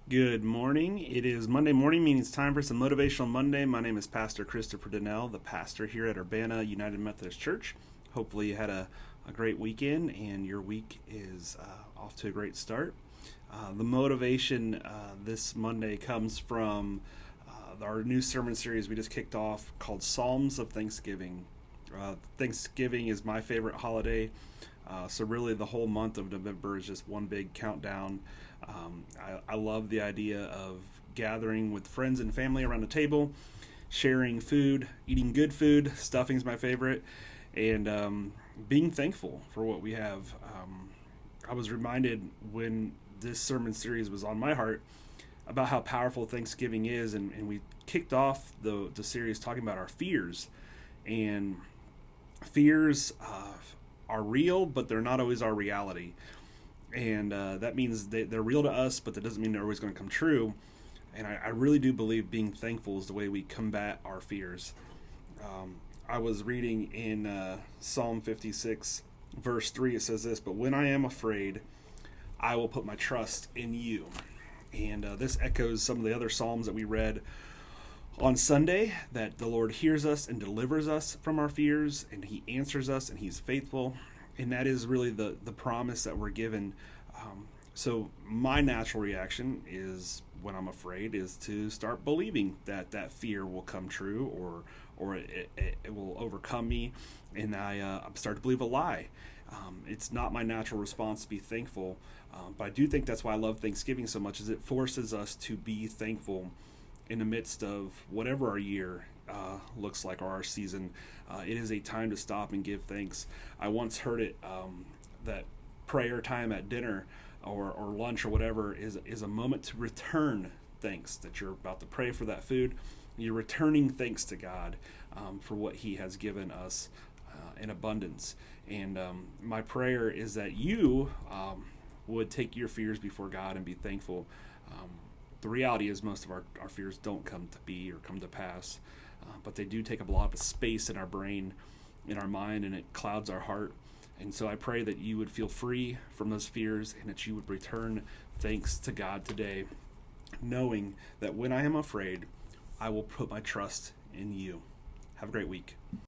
Good morning. It is Monday morning, meaning it's time for some Motivational Monday. My name is Pastor Christopher Donnell, the pastor here at Urbana United Methodist Church. Hopefully you had a great weekend and your week is off to a great start. The motivation this Monday comes from our new sermon series we just kicked off called Psalms of Thanksgiving. Thanksgiving is my favorite holiday. So really the whole month of November is just one big countdown. I love the idea of gathering with friends and family around a table, sharing food, eating good food. Stuffing's my favorite, and being thankful for what we have. I was reminded when this sermon series was on my heart about how powerful Thanksgiving is, and we kicked off the series talking about our fears. And fears are real, but they're not always our reality. And that means they're real to us, but that doesn't mean they're always going to come true. And I really do believe being thankful is the way we combat our fears. I was reading in Psalm 56, verse 3, it says this, "But when I am afraid, I will put my trust in you." And this echoes some of the other Psalms that we read on Sunday, that the Lord hears us and delivers us from our fears, and He answers us, and He's faithful. And that is really the promise that we're given. So my natural reaction is, when I'm afraid, is to start believing that fear will come true, or it will overcome me, and I start to believe a lie. It's not my natural response to be thankful, but I do think that's why I love Thanksgiving so much, is it forces us to be thankful in the midst of whatever our year looks like, or our season. It is a time to stop and give thanks. I once heard it that prayer time at dinner or lunch or whatever is a moment to return thanks, that you're about to pray for that food. You're returning thanks to God for what He has given us in abundance. And my prayer is that you would take your fears before God and be thankful. The reality is most of our fears don't come to be or come to pass, but they do take up a lot of space in our brain, in our mind, and it clouds our heart. And so I pray that you would feel free from those fears, and that you would return thanks to God today, knowing that when I am afraid, I will put my trust in you. Have a great week.